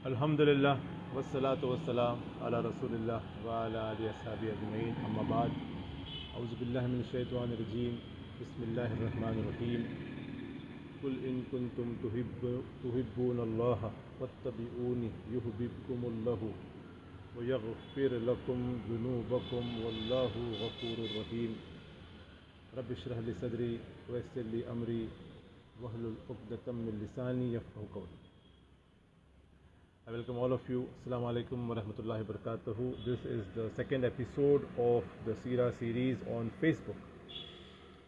Alhamdulillah, wassalatu wassalam ala Rasulillah wa ala alihi ashabi ajma'in, amma ba'd. A'udhu billahi min shaitanir rajeem. Bismillahir rahmanir rahim. Qul in kuntum tuhibbuna Allah wattabi'uni yuhibbukumullahu wa yaghfir lakum dhunubakum wallahu ghafurur rahim. Rabbi shrah li sadri wa yassir li amri wahlul 'uqdatam min lisani yafqahu qawli. I welcome all of you. Assalamu alaikum wa rahmatullahi wa barakatuhu. This is the second episode of the Seerah series on Facebook.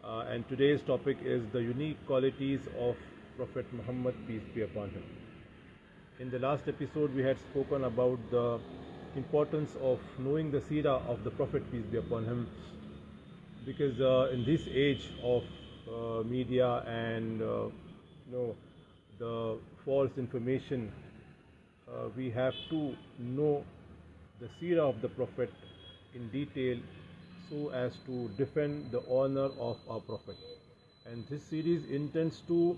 And today's topic is the unique qualities of Prophet Muhammad, peace be upon him. In the last episode, we had spoken about the importance of knowing the Seerah of the Prophet, peace be upon him, because in this age of media and the false information, we have to know the seerah of the Prophet in detail so as to defend the honor of our Prophet. And this series intends to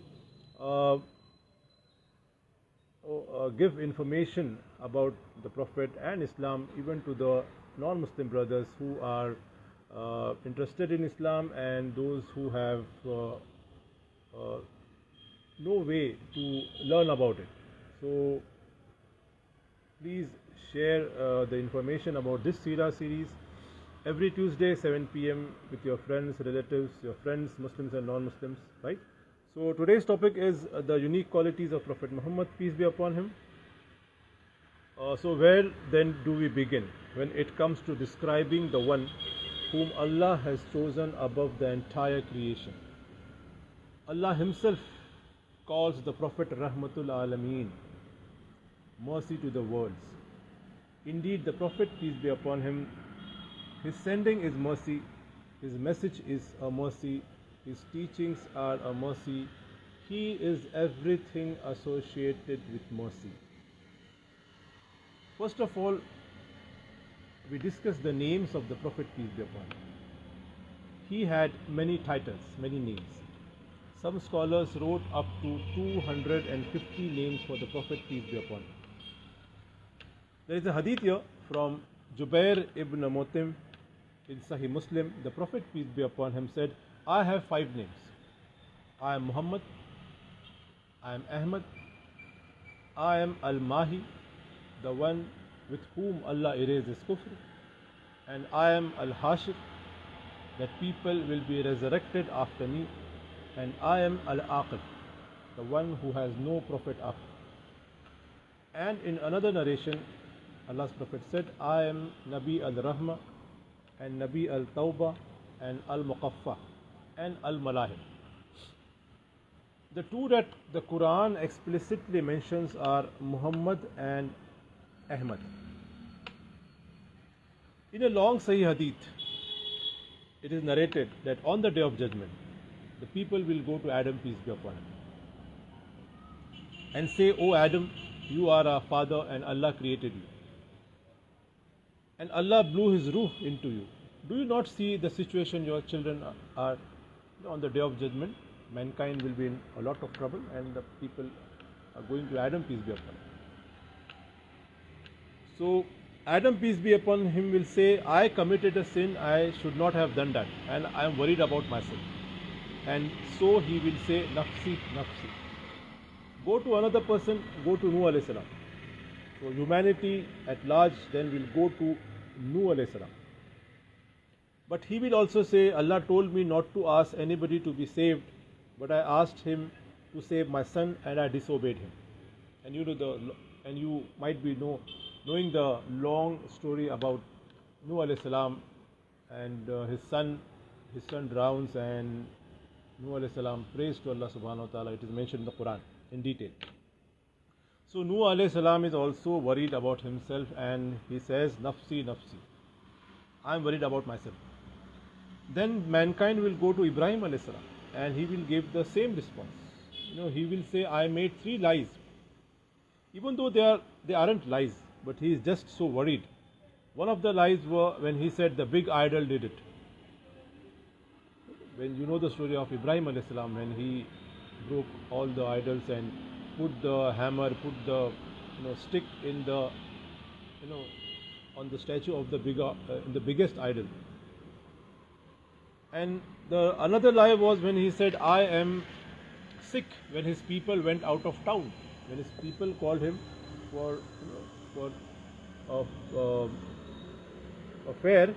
give information about the Prophet and Islam even to the non-Muslim brothers who are interested in Islam and those who have no way to learn about it. So please share the information about this Seerah series every Tuesday 7 p.m. with your friends, relatives, your friends, Muslims and non-Muslims, right? So today's topic is the unique qualities of Prophet Muhammad, peace be upon him. So where then do we begin when it comes to describing the one whom Allah has chosen above the entire creation? Allah himself calls the Prophet Rahmatul Alameen, mercy to the worlds. Indeed, the Prophet, peace be upon him, his sending is mercy, his message is a mercy, his teachings are a mercy. He is everything associated with mercy. First of all, we discuss the names of the Prophet, peace be upon him. He had many titles, many names. Some scholars wrote up to 250 names for the Prophet, peace be upon him. There is a hadith here from Jubair ibn Mut'im in Sahih Muslim. The Prophet, peace be upon him, said, I have 5 names. I am Muhammad, I am Ahmad, I am Al-Mahi, the one with whom Allah erases kufr, and I am Al-Hashir, that people will be resurrected after me, and I am Al-Aqib, the one who has no prophet after. And in another narration, Allah's Prophet said, I am Nabi al-Rahma and Nabi al-Tawbah and al-Muqaffa and al-Malahim. The two that the Quran explicitly mentions are Muhammad and Ahmad. In a long Sahih Hadith, it is narrated that on the Day of Judgment, the people will go to Adam, peace be upon him, and say, O Adam, you are our father and Allah created you. And Allah blew His ruh into you. Do you not see the situation your children are on the Day of Judgment? Mankind will be in a lot of trouble and the people are going to Adam, peace be upon him. So Adam, peace be upon him, will say, I committed a sin, I should not have done that, and I am worried about myself. And so he will say, Nafsi, Nafsi. Go to another person, go to Nuh alayhi salam. So humanity at large then will go to Nuh alayhi salam. But he will also say, Allah told me not to ask anybody to be saved, but I asked him to save my son and I disobeyed him. And you might be knowing the long story about Nuh alayhi salam and his son drowns and Nuh alayhi salam prays to Allah subhanahu wa ta'ala. It is mentioned in the Quran in detail. So Nuh alayhi salam is also worried about himself and he says, Nafsi, Nafsi. I am worried about myself. Then mankind will go to Ibrahim alayhi salam and he will give the same response. He will say, I made 3 lies. Even though they aren't lies, but he is just so worried. One of the lies were when he said the big idol did it. When you know the story of Ibrahim alayhi salam, when he broke all the idols and put the hammer, put the stick in the you know on the statue of the biggest idol. And the another lie was when he said, I am sick, when his people went out of town. When his people called him for for a, a fair,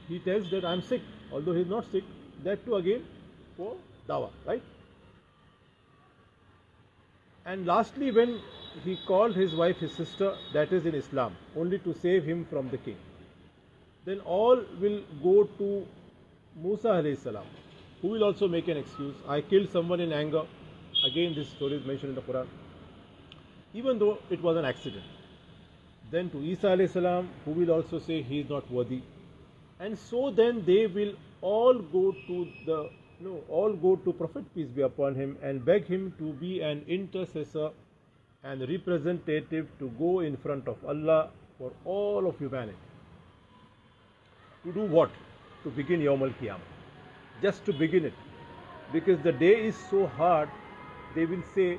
he tells that I'm sick, although he's not sick. That too again for dawa, right? And lastly, when he called his wife his sister, that is in Islam, only to save him from the king. Then all will go to Musa alayhi salam, who will also make an excuse. I killed someone in anger. Again, this story is mentioned in the Quran, even though it was an accident. Then to Isa alayhi salam, who will also say he is not worthy. And so then they will all go to all go to Prophet, peace be upon him, and beg him to be an intercessor and representative to go in front of Allah for all of humanity. To do what? To begin Yawm al-Qiyamah. Just to begin it. Because the day is so hard, they will say,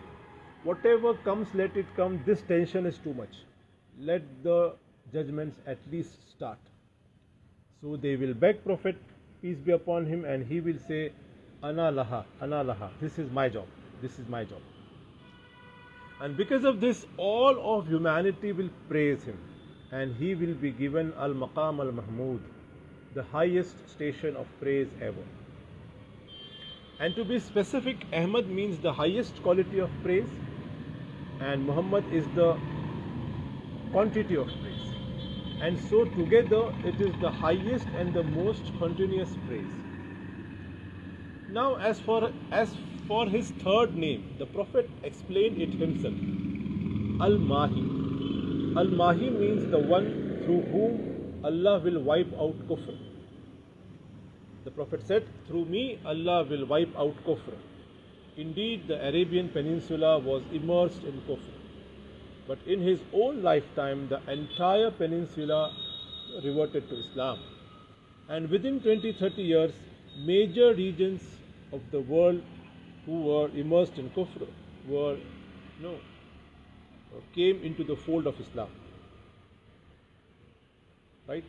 whatever comes, let it come, this tension is too much. Let the judgments at least start. So they will beg Prophet, peace be upon him, and he will say, Ana laha, this is my job, this is my job. And because of this, all of humanity will praise him, and he will be given al-Maqam al-Mahmud, the highest station of praise ever. And to be specific, Ahmad means the highest quality of praise, and Muhammad is the quantity of praise. And so together it is the highest and the most continuous praise. Now as for his third name, the Prophet explained it himself. Al-Mahi. Al-Mahi means the one through whom Allah will wipe out kufr. The Prophet said, through me Allah will wipe out kufr. Indeed, the Arabian Peninsula was immersed in kufr. But in his own lifetime, the entire peninsula reverted to Islam. And within 20-30 years, major regions of the world who were immersed in kufr came into the fold of Islam. Right?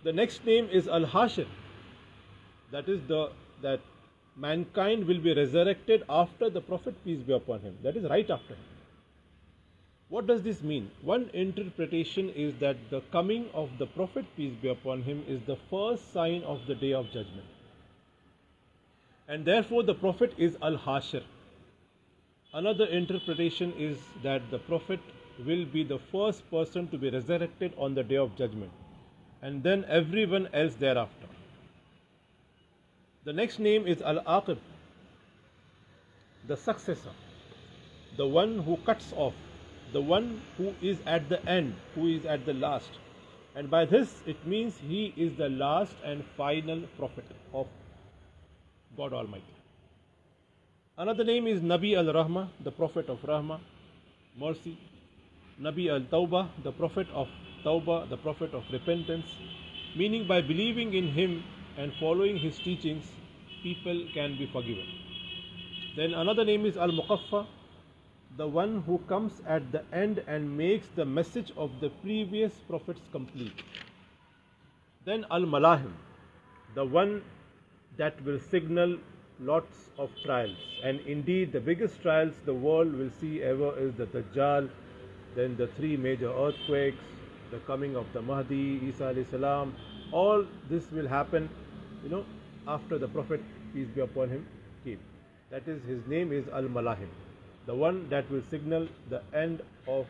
The next name is Al-Hashir. That is that mankind will be resurrected after the Prophet, peace be upon him. That is right after him. What does this mean? One interpretation is that the coming of the Prophet, peace be upon him, is the first sign of the Day of Judgment. And therefore the Prophet is Al-Hashir. Another interpretation is that the Prophet will be the first person to be resurrected on the Day of Judgment, and then everyone else thereafter. The next name is Al-Aqib, the successor, the one who cuts off, the one who is at the end, who is at the last. And by this it means he is the last and final prophet of God Almighty. Another name is Nabi al-Rahmah, the prophet of Rahmah, mercy. Nabi al-Tawbah, the prophet of Tawbah, the prophet of repentance, meaning by believing in him and following his teachings, people can be forgiven. Then another name is Al-Muqaffa, the one who comes at the end and makes the message of the previous prophets complete. Then Al-Malahim, the one that will signal lots of trials. And indeed, the biggest trials the world will see ever is the Dajjal, then the 3 major earthquakes, the coming of the Mahdi, Isa alayhi salam. All this will happen, after the Prophet, peace be upon him, came. That is, his name is Al-Malahim, the one that will signal the end of,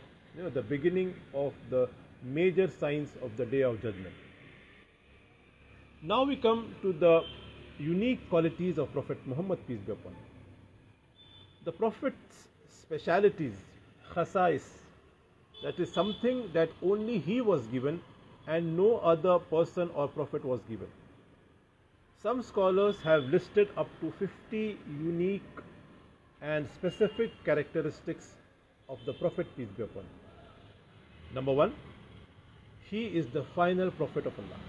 the beginning of the major signs of the Day of Judgment. Now we come to the unique qualities of Prophet Muhammad, peace be upon him. The Prophet's specialities, khasais, that is something that only he was given and no other person or prophet was given. Some scholars have listed up to 50 unique and specific characteristics of the Prophet, peace be upon him. Number 1, he is the final prophet of Allah.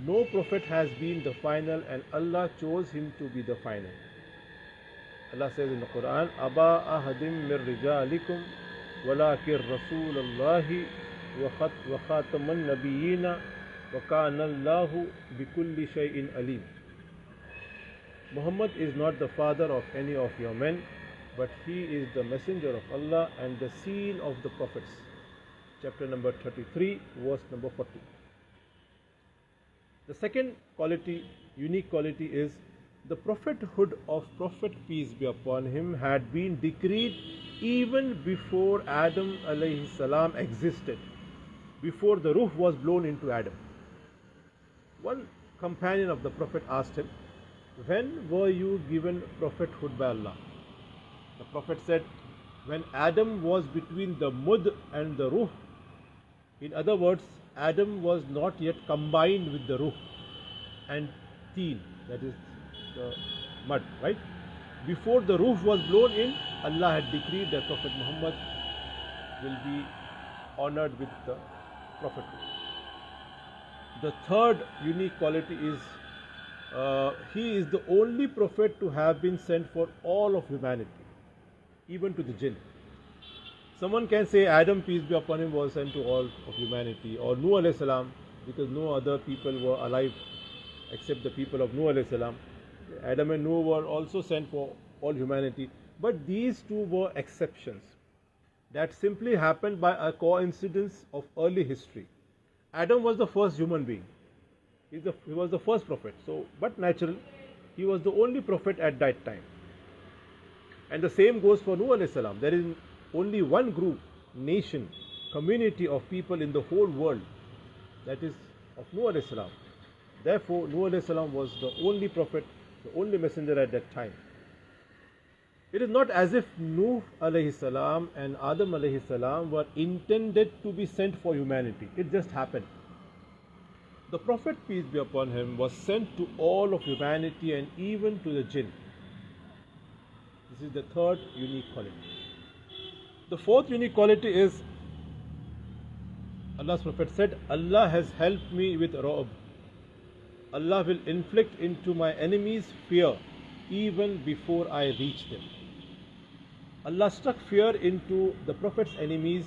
No prophet has been the final, and Allah chose him to be the final. Allah says in the Quran, Aba ahadim mir rijalikum वलाकिर रसूलुल्लाहि व खातमन नबिय्यीना व कानल्लाहु बिकुल्लि शैइन Aleem. Muhammad is not the father of any of your men, but he is the messenger of Allah and the seal of the prophets. Chapter number 33, verse number 40. The second quality, unique quality, is the prophethood of Prophet, peace be upon him, had been decreed even before Adam alayhi salam existed, before the ruh was blown into Adam. One companion of the Prophet asked him, "When were you given prophethood by Allah?" The Prophet said, "When Adam was between the mud and the ruh." In other words, Adam was not yet combined with the ruh and teen, that is the mud, right? Before the ruh was blown in, Allah had decreed that Prophet Muhammad will be honored with the prophethood. The third unique quality is he is the only prophet to have been sent for all of humanity, even to the jinn. Someone can say Adam, peace be upon him, was sent to all of humanity, or Nuh alayhi salam, because no other people were alive except the people of Nuh alayhi salam. Adam and Noah were also sent for all humanity, but these two were exceptions. That simply happened by a coincidence of early history. Adam was the first human being. He was the first prophet. So, but natural, he was the only prophet at that time. And the same goes for Nuh alayhi salam. There is only one group, nation, community of people in the whole world, that is of Nuh alayhi salam. Therefore, Nuh alayhi salam was the only prophet, the only messenger at that time. It is not as if Nuh alayhi salam and Adam alayhi salam were intended to be sent for humanity. It just happened. The Prophet, peace be upon him, was sent to all of humanity and even to the jinn. This is the third unique quality. The fourth unique quality is, Allah's Prophet said, "Allah has helped me with Ra'b. Allah will inflict into my enemies fear even before I reach them." Allah struck fear into the Prophet's enemies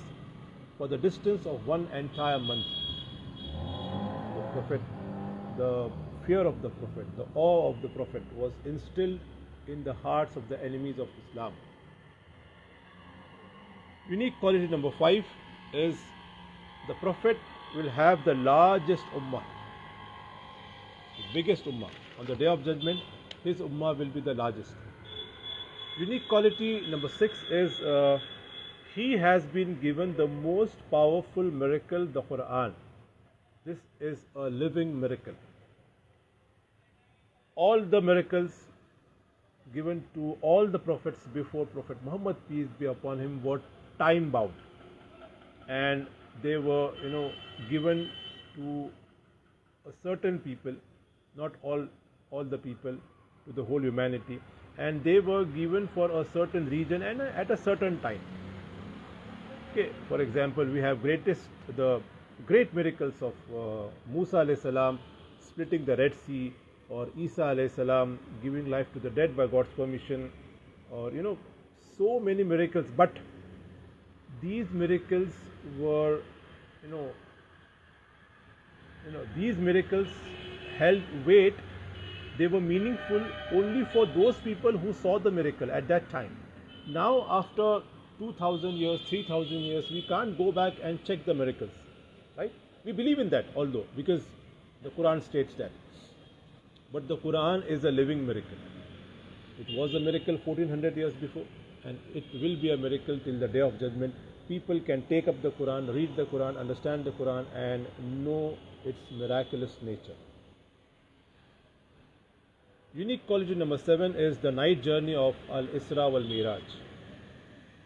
for the distance of one entire month. The Prophet, the fear of the Prophet, the awe of the Prophet was instilled in the hearts of the enemies of Islam. Unique quality number 5 is the Prophet will have the largest ummah, the biggest ummah. On the Day of Judgment, his ummah will be the largest. Unique quality number 6 is he has been given the most powerful miracle, the Quran. This is a living miracle. All the miracles given to all the prophets before Prophet Muhammad, peace be upon him, were time bound, and they were given to a certain people, not all the people, to the whole humanity, and they were given for a certain region and at a certain time. Okay, for example, we have the great miracles of Musa alayhi salam splitting the Red Sea, or Isa alayhi salam giving life to the dead by God's permission, or so many miracles. But these miracles were, these miracles held weight. They were meaningful only for those people who saw the miracle at that time. Now, after 2000 years, 3000 years, we can't go back and check the miracles, right? We believe in that, although, because the Quran states that. But the Quran is a living miracle. It was a miracle 1400 years before, and it will be a miracle till the Day of Judgment. People can take up the Quran, read the Quran, understand the Quran, and know its miraculous nature. Unique quality number 7 is the night journey of Al-Isra wal-Miraj.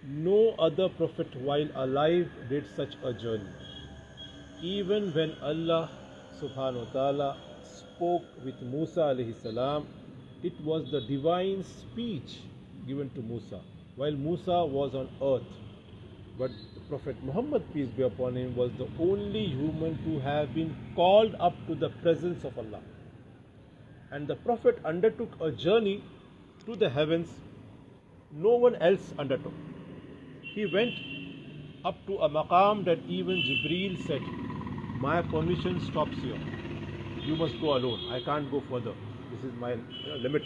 No other prophet while alive did such a journey. Even when Allah subhanahu wa ta'ala spoke with Musa alayhi salam, it was the divine speech given to Musa while Musa was on earth. But the Prophet Muhammad, peace be upon him, was the only human to have been called up to the presence of Allah. And the Prophet undertook a journey to the heavens no one else undertook. He went up to a maqam that even Jibreel said, my permission stops here. You must go alone. I can't go further. This is my limit.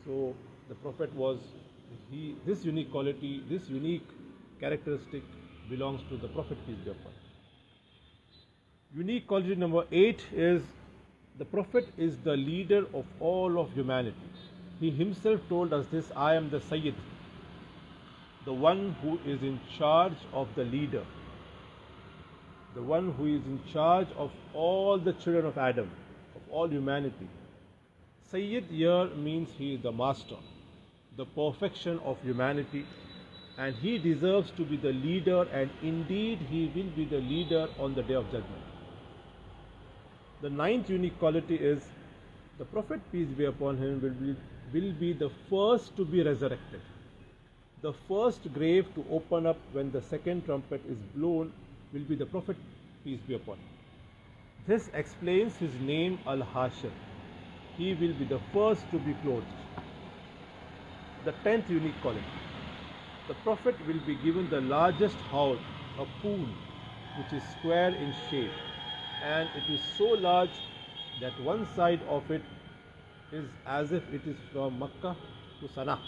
So the Prophet was, this unique quality, this unique characteristic belongs to the Prophet, peace be upon him. Unique quality number 8 is the Prophet is the leader of all of humanity. He himself told us this, I am the Sayyid, the one who is in charge of the leader, the one who is in charge of all the children of Adam, of all humanity. Sayyid here means he is the master, the perfection of humanity, and he deserves to be the leader, and indeed he will be the leader on the Day of Judgment. The 9th unique quality is the Prophet, peace be upon him, will be the first to be resurrected. The first grave to open up when the second trumpet is blown will be the Prophet, peace be upon him. This explains his name Al-Hashir. He will be the first to be clothed. The 10th unique quality. The Prophet will be given the largest house, a pool, which is square in shape, and it is so large that one side of it is as if it is from Makkah to Sana'a,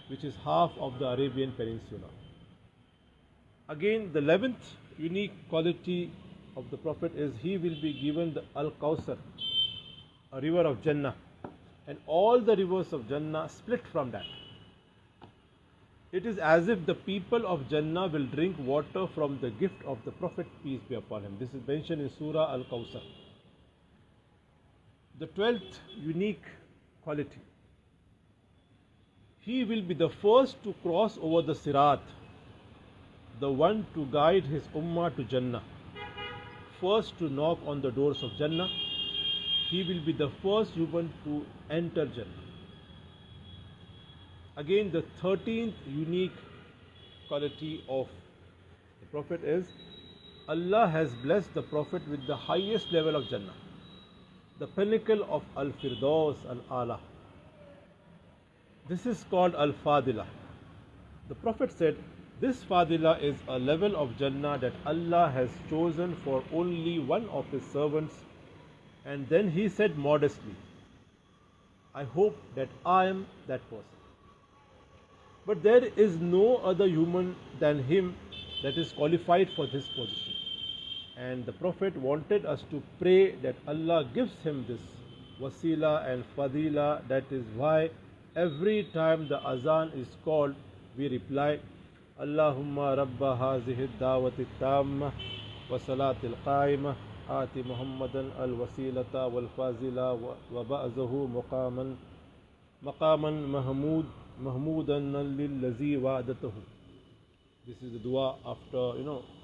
which is half of the Arabian Peninsula. Again, the 11th unique quality of the Prophet is he will be given the Al-Kawthar, a river of Jannah, and all the rivers of Jannah split from that. It is as if the people of Jannah will drink water from the gift of the Prophet, peace be upon him. This is mentioned in Surah Al-Kawthar. The 12th unique quality. He will be the first to cross over the Sirat, the one to guide his ummah to Jannah, first to knock on the doors of Jannah. He will be the first human to enter Jannah. Again, the 13th unique quality of the Prophet is Allah has blessed the Prophet with the highest level of Jannah, the pinnacle of Al-Firdaus Al-Ala. This is called Al-Fadila. The Prophet said, this Fadila is a level of Jannah that Allah has chosen for only one of his servants. And then he said modestly, I hope that I am that person. But there is no other human than him that is qualified for this position. And the Prophet wanted us to pray that Allah gives him this wasila and fadila. That is why every time the azan is called, we reply, Allahumma rabba hazihi dawati tamma wa salatil qaimah آتِ محمدا الوسيلة والفاضلة وبعثه مقاما محمودا للذي وعدته. This is the dua after,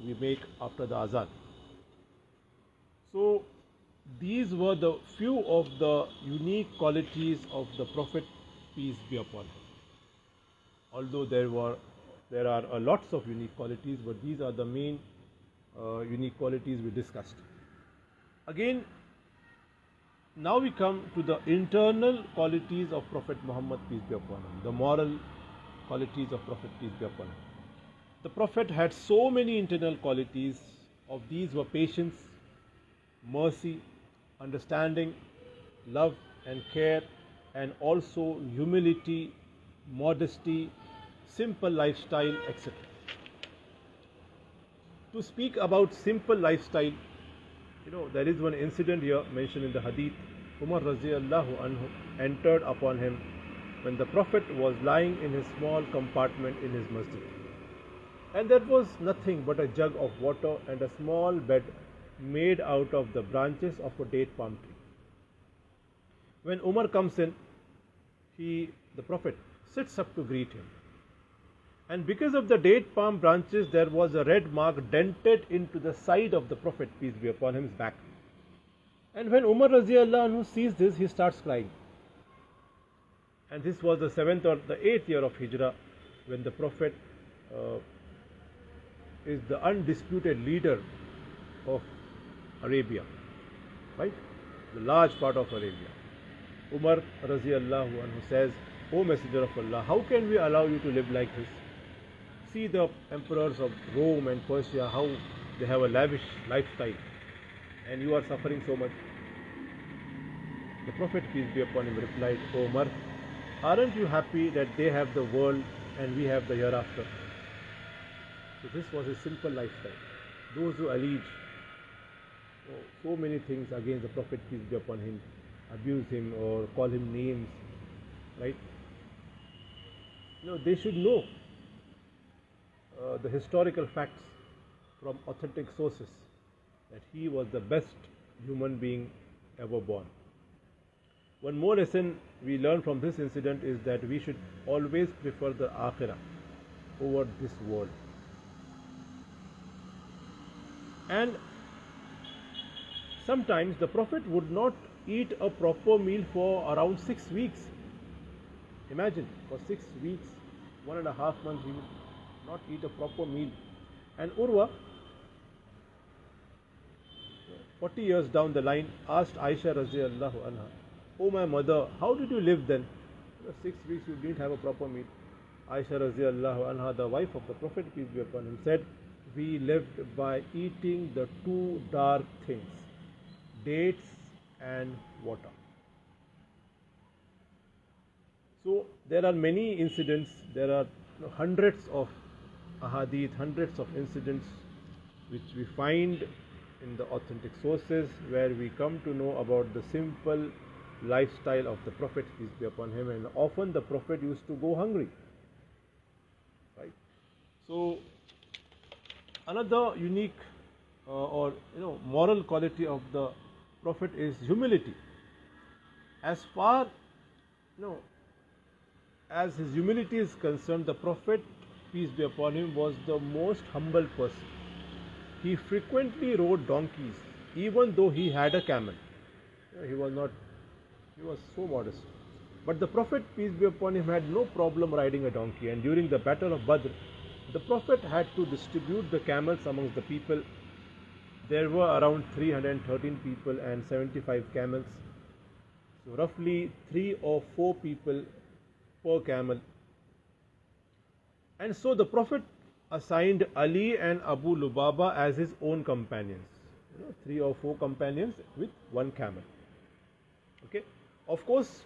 we make after the azan. So these were the few of the unique qualities of the Prophet, peace be upon him. Although there are lots of unique qualities, but these are the main unique qualities we discussed. Again, now we come to the internal qualities of Prophet Muhammad, peace be upon him, the moral qualities of Prophet, peace be upon him. The Prophet had so many internal qualities. Of these were patience, mercy, understanding, love and care, and also humility, modesty, simple lifestyle, etc. To speak about simple lifestyle, there is one incident here mentioned in the hadith. Umar Raziyallahu Anhu entered upon him when the Prophet was lying in his small compartment in his masjid. And there was nothing but a jug of water and a small bed made out of the branches of a date palm tree. When Umar comes in, the Prophet sits up to greet him. And because of the date palm branches, there was a red mark dented into the side of the Prophet, peace be upon him, his back. And when Umar Raziyallahu Anhu sees this, he starts crying. And this was the 7th or the 8th year of Hijrah, when the Prophet is the undisputed leader of Arabia, right? The large part of Arabia. Umar Raziyallahu Anhu says, O Messenger of Allah, how can we allow you to live like this? see the emperors of Rome and Persia, how they have a lavish lifestyle, and you are suffering so much. The Prophet, peace be upon him, replied, O Umar, aren't you happy that they have the world and we have the hereafter? So this was a simple lifestyle. Those who allege so many things against the Prophet, peace be upon him, abuse him or call him names, right? They should know the historical facts from authentic sources that he was the best human being ever born. One more lesson we learn from this incident is that we should always prefer the Akhirah over this world. And sometimes the Prophet would not eat a proper meal for around 6 weeks. Imagine, for 6 weeks, 1.5 months, he would not eat a proper meal. And Urwa, 40 years down the line, asked Aisha Radhiyallahu anha, "Oh my mother, how did you live then? 6 weeks you didn't have a proper meal." Aisha Radhiyallahu anha, the wife of the Prophet, peace be upon him, said, "We lived by eating the two dark things, dates and water." So there are many incidents, there are hundreds of ahadith, hundreds of incidents which we find in the authentic sources where we come to know about the simple lifestyle of the Prophet, peace be upon him, and often the Prophet used to go hungry, right? So another unique or moral quality of the Prophet is humility. As far as his humility is concerned, the Prophet, peace be upon him, was the most humble person. He frequently rode donkeys, even though he had a camel. He was so modest. But the Prophet, peace be upon him, had no problem riding a donkey. And during the battle of Badr, the Prophet had to distribute the camels amongst the people. There were around 313 people and 75 camels. So roughly 3 or 4 people per camel. And so the Prophet assigned Ali and Abu Lubaba as his own companions. 3 or 4 companions with 1 camel. Okay. Of course,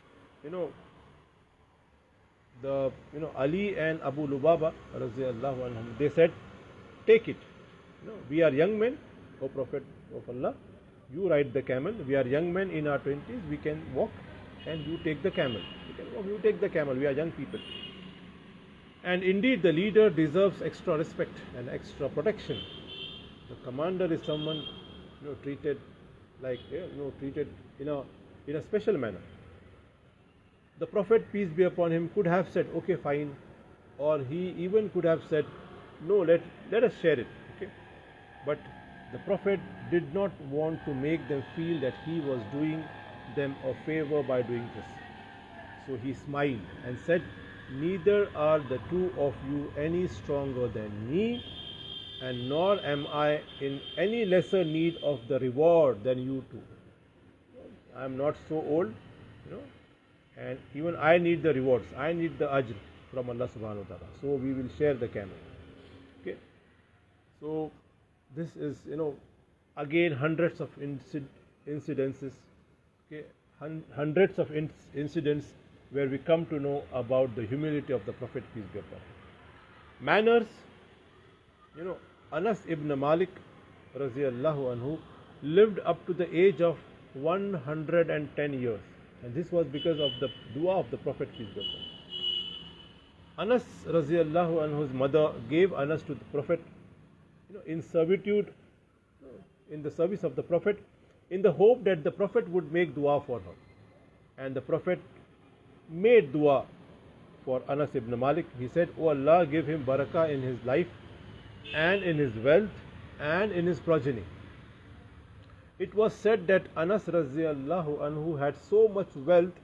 Ali and Abu Lubaba, radhiyallahu anhum, they said, "Take it. We are young men, O Prophet of Allah. You ride the camel. We are young men in our 20s. We can walk, and you take the camel. You can walk. You take the camel. We are young people." And indeed, the leader deserves extra respect and extra protection. The commander is someone treated like treated in a special manner. The Prophet, peace be upon him, could have said, "Okay, fine," or he even could have said, "No, let us share it." Okay, but the Prophet did not want to make them feel that he was doing them a favor by doing this. So he smiled and said, "Neither are the two of you any stronger than me, and nor am I in any lesser need of the reward than you two. I am not so old, and even I need the rewards. I need the ajr from Allah subhanahu wa ta'ala. So we will share the camel." Okay. So this is, again hundreds of incidences, okay, hundreds of incidents where we come to know about the humility of the Prophet, peace be upon him. Manners, Anas ibn Malik radhiyallahu anhu lived up to the age of 110 years, and this was because of the dua of the Prophet, peace be upon him. Anas radhiyallahu anhu's mother gave Anas to the Prophet, in servitude, in the service of the Prophet, in the hope that the Prophet would make dua for her. And the Prophet made dua for Anas ibn Malik. He said, "Oh Allah, give him barakah in his life and in his wealth and in his progeny." It was said that Anas radhiyallahu anhu had so much wealth,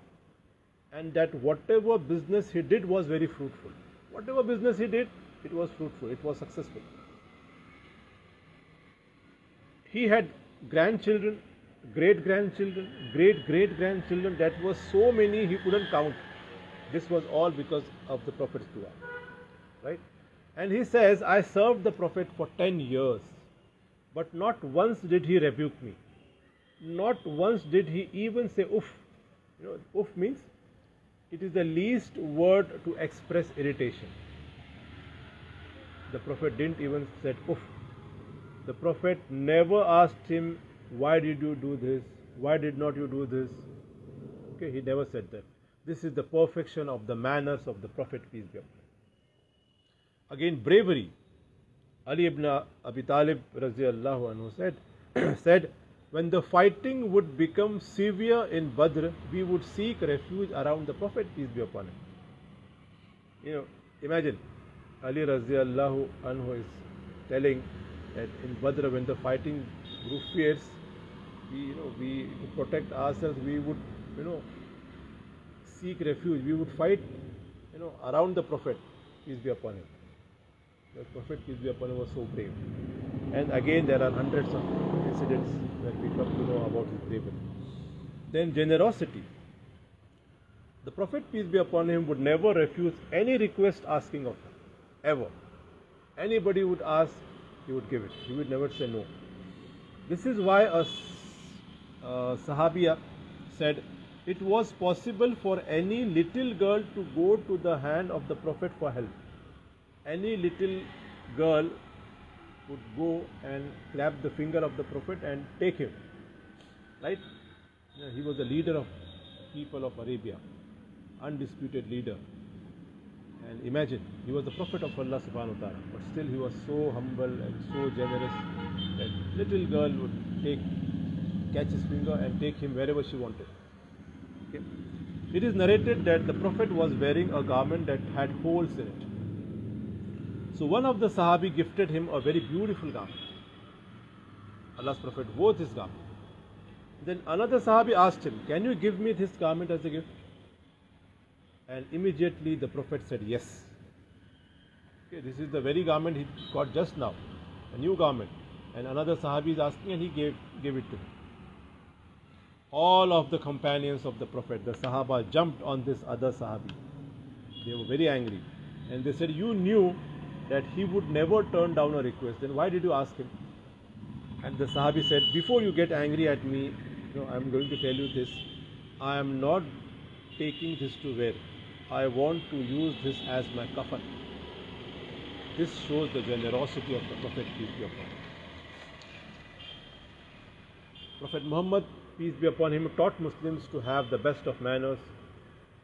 and that whatever business he did was very fruitful. Whatever business he did, it was fruitful, it was successful. He had grandchildren, great-grandchildren, great-great-grandchildren, that was so many he couldn't count. This was all because of the Prophet's dua, right? And he says, I served the Prophet for 10 years, but not once did he rebuke me. Not once did he even say oof. Oof means it is the least word to express irritation. The Prophet didn't even said oof. The Prophet never asked him, why did you do this? Why did not you do this? Okay, he never said that. This is the perfection of the manners of the Prophet, peace be upon him. Again, bravery. Ali ibn Abi Talib radiallahu anhu said, when the fighting would become severe in Badr, we would seek refuge around the Prophet, peace be upon him. Imagine, Ali radiallahu anhu is telling that in Badr, when the fighting grew fierce, we to protect ourselves, we would, seek refuge. We would fight, around the Prophet, peace be upon him. The Prophet, peace be upon him, was so brave. And again, there are hundreds of incidents that we come to know about his bravery. Then generosity. The Prophet, peace be upon him, would never refuse any request asking of him, ever. Anybody would ask, he would give it. He would never say no. This is why a Sahabiya said, it was possible for any little girl to go to the hand of the Prophet for help. Any little girl would go and grab the finger of the Prophet and take him. Right? He was the leader of people of Arabia, undisputed leader. And imagine, he was the Prophet of Allah subhanahu wa ta'ala, but still he was so humble and so generous that little girl would catch his finger and take him wherever she wanted. Okay. It is narrated that the Prophet was wearing a garment that had holes in it. So one of the Sahabi gifted him a very beautiful garment. Allah's Prophet wore this garment. Then another Sahabi asked him, can you give me this garment as a gift? And immediately the Prophet said yes. Okay, this is the very garment he got just now, a new garment. And another Sahabi is asking, and he gave it to him. All of the companions of the Prophet, the Sahaba, jumped on this other Sahabi. They were very angry. And they said, you knew that he would never turn down a request. Then why did you ask him? And the Sahabi said, before you get angry at me, I'm going to tell you this. I am not taking this to wear. I want to use this as my kafan. This shows the generosity of the Prophet, peace be upon him. Prophet Muhammad, peace be upon him, taught Muslims to have the best of manners.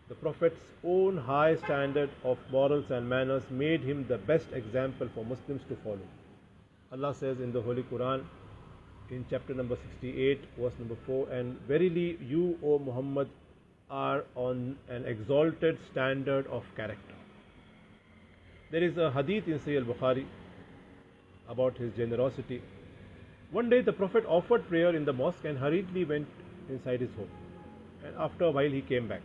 The Prophet's own high standard of morals and manners made him the best example for Muslims to follow. Allah says in the Holy Quran, in chapter number 68, verse number 4, and verily you, O Muhammad, are on an exalted standard of character. There is a hadith in Sahih al-Bukhari about his generosity. One day the Prophet offered prayer in the mosque and hurriedly went inside his home. And after a while he came back.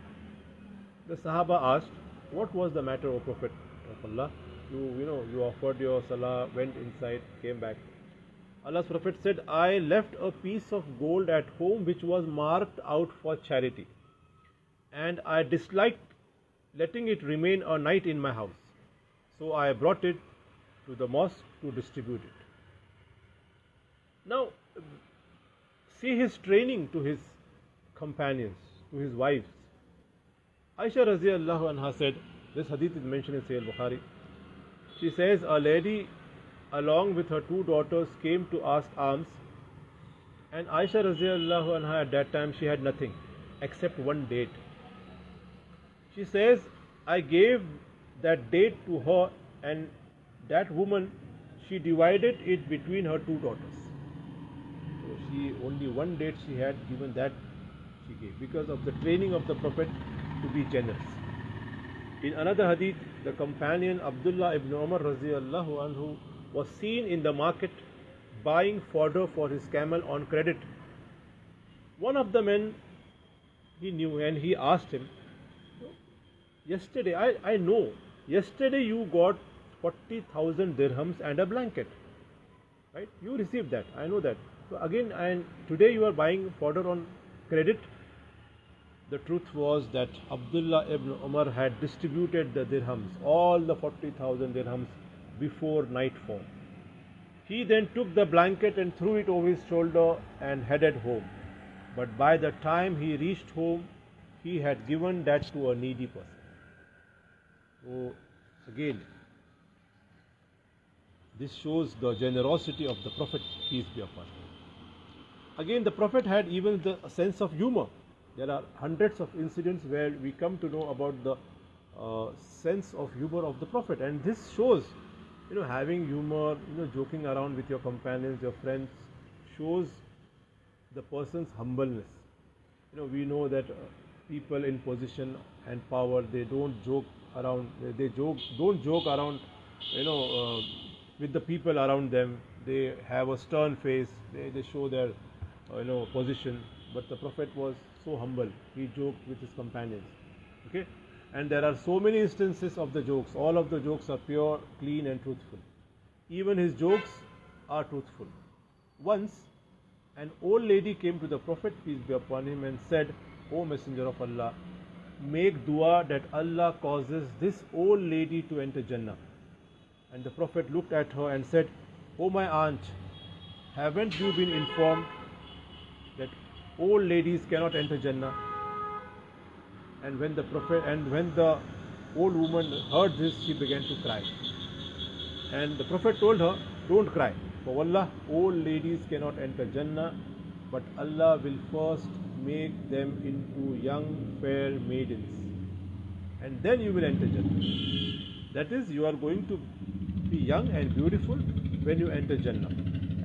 The Sahaba asked, what was the matter, O Prophet of Allah? You offered your salah, went inside, came back. Allah's Prophet said, I left a piece of gold at home which was marked out for charity. And I disliked letting it remain a night in my house. So I brought it to the mosque to distribute it. Now, see his training to his companions, to his wives. Aisha radiallahu anha said, this hadith is mentioned in Sahih al-Bukhari. She says, a lady along with her two daughters came to ask alms, and Aisha radiallahu anha at that time she had nothing except one date. She says, I gave that date to her, and that woman, she divided it between her two daughters. So she only one date she had, given that she gave, because of the training of the Prophet to be generous. In another hadith, the companion Abdullah ibn Umar radiallahu anhu was seen in the market buying fodder for his camel on credit. One of the men he knew, and he asked him, yesterday, I know, yesterday you got 40,000 dirhams and a blanket, right? You received that, I know that. So again, and today you are buying fodder on credit. The truth was that Abdullah ibn Umar had distributed the dirhams, all the 40,000 dirhams before nightfall. He then took the blanket and threw it over his shoulder and headed home. But by the time he reached home, he had given that to a needy person. So again, this shows the generosity of the Prophet, peace be upon him. Again, the Prophet had even the sense of humor. There are hundreds of incidents where we come to know about the sense of humor of the Prophet, and this shows, having humor, joking around with your companions, your friends, shows the person's humbleness. We know that people in position and power, they don't joke around. Don't joke around, with the people around them. They have a stern face. They show their, position. But the Prophet was so humble. He joked with his companions. Okay, and there are so many instances of the jokes. All of the jokes are pure, clean, and truthful. Even his jokes are truthful. Once, an old lady came to the Prophet, peace be upon him, and said, "O Messenger of Allah, make dua that Allah causes this old lady to enter Jannah." And the Prophet looked at her and said, "O my aunt, haven't you been informed that old ladies cannot enter Jannah?" And when the old woman heard this, she began to cry. And the Prophet told her, "Don't cry. For wallah, old ladies cannot enter Jannah, but Allah will first make them into young, fair maidens. And then you will enter Jannah." That is, you are going to be young and beautiful when you enter Jannah.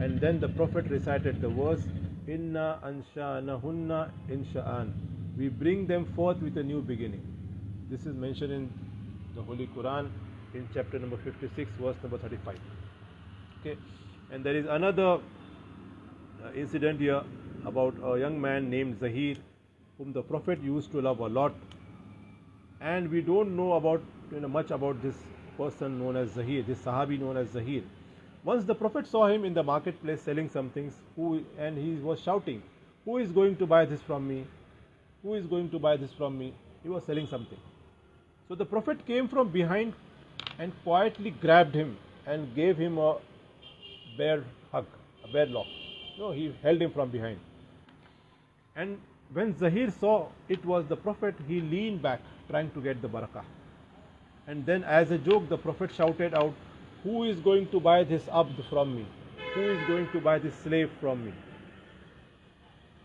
And then the Prophet recited the verse, "Inna ansha'nahunna insha'an." We bring them forth with a new beginning. This is mentioned in the Holy Quran in chapter number 56, verse number 35. Okay, and there is another incident here about a young man named Zahir, whom the Prophet used to love a lot. And we don't know much about this person known as Zahir, this Sahabi known as Zahir. Once the Prophet saw him in the marketplace selling some things, and he was shouting, "Who is going to buy this from me? Who is going to buy this from me?" He was selling something. So the Prophet came from behind and quietly grabbed him and gave him a bear hug, a bear lock. He held him from behind. And when Zahir saw it was the Prophet, he leaned back trying to get the barakah. And then as a joke, the Prophet shouted out, "Who is going to buy this abd from me? Who is going to buy this slave from me?"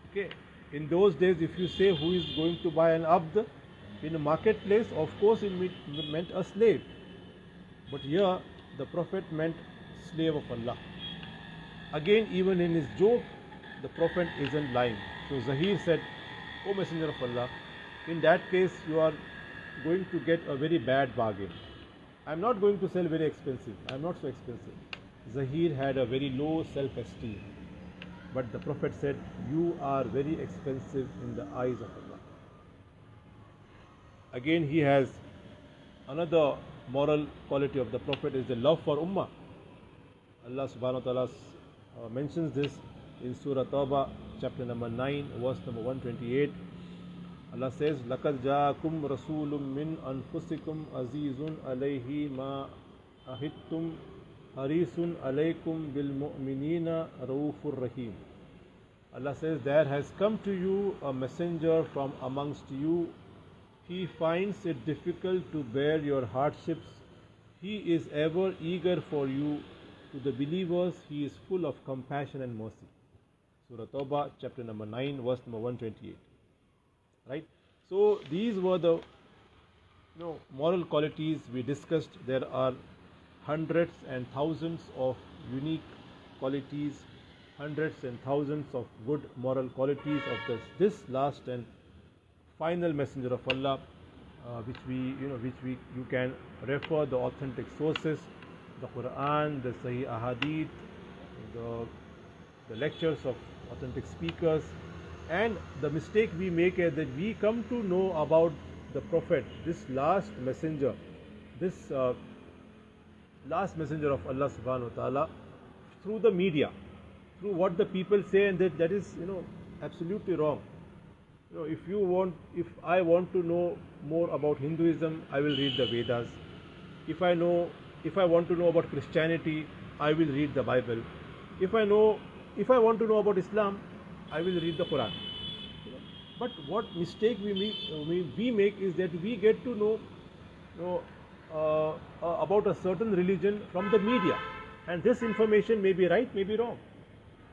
Okay. In those days, if you say who is going to buy an abd in a marketplace, of course it meant a slave. But here, the Prophet meant slave of Allah. Again, even in his joke, the Prophet isn't lying. So Zahir said, "O Messenger of Allah, in that case you are going to get a very bad bargain. I'm not going to sell very expensive. I'm not so expensive." Zahir had a very low self-esteem. But the Prophet said, "You are very expensive in the eyes of Allah." Again, he has another moral quality of the Prophet is the love for Ummah. Allah subhanahu wa ta'ala mentions this in Surah Tawbah, chapter number 9, verse number 128. Allah says, "Laqad ja'akum rasulun min anfusikum azizun alayhi ma ahittum harisun alaykum bil mu'minina raufur rahim." Allah says, "There has come to you a messenger from amongst you. He finds it difficult to bear your hardships. He is ever eager for you. To the believers, he is full of compassion and mercy." Surah Tawbah, chapter number 9, verse number 128. Right? So these were the moral qualities we discussed. There are hundreds and thousands of unique qualities, hundreds and thousands of good moral qualities of this last and final messenger of Allah, which you can refer the authentic sources, the Quran, the Sahih Ahadith, the lectures of authentic speakers. And the mistake we make is that we come to know about the Prophet, this last messenger, this last messenger of Allah subhanahu wa ta'ala, through the media, through what the people say, and that is absolutely wrong. If I want to know more about Hinduism, I will read the Vedas. If I if I want to know about Christianity, I will read the Bible. If I want to know about Islam, I will read the Quran. But what mistake we make is that we get to know about a certain religion from the media, and this information may be right, may be wrong.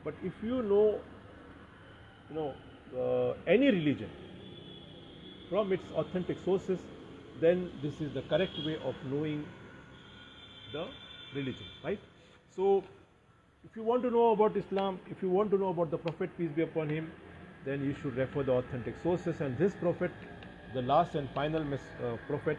But if you know any religion from its authentic sources, then this is the correct way of knowing the religion, right? So, if you want to know about Islam, if you want to know about the Prophet, peace be upon him, then you should refer the authentic sources. And this Prophet, the last and final Prophet,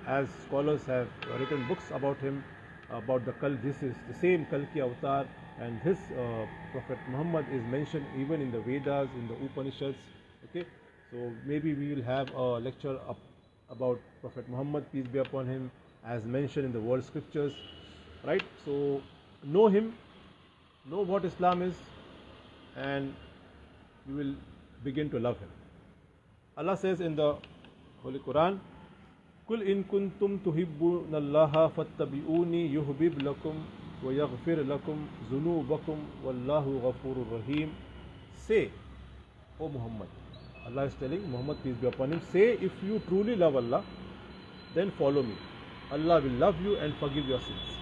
as scholars have written books about him, about this is the same Kalki Avatar, and this Prophet Muhammad is mentioned even in the Vedas, in the Upanishads. Okay, so maybe we will have a lecture about Prophet Muhammad, peace be upon him, as mentioned in the world scriptures, right? So know him, know what Islam is, and you will begin to love him. Allah says in the Holy Quran, "Kul in kuntum tuhibbuna Allah fattabi'uni yuhbib lakum wa yaghfir lakum zunubakum wallahu ghafurur rahim." Say, O Muhammad, Allah is telling Muhammad, peace be upon him, say, if you truly love Allah, then follow me. Allah will love you and forgive your sins.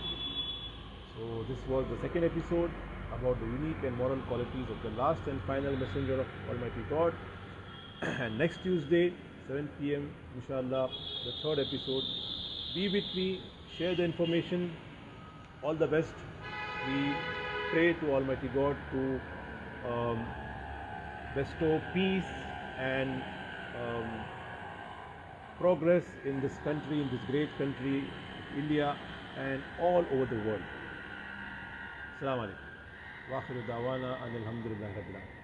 So this was the second episode about the unique and moral qualities of the last and final messenger of Almighty God. And next Tuesday, 7 p.m, inshallah, the third episode. Be with me, share the information. All the best. We pray to Almighty God to bestow peace and progress in this country, in this great country, India, and all over the world. Assalamu alaikum. Wa akhiru da'wana anil hamdulillahi rabbil alamin.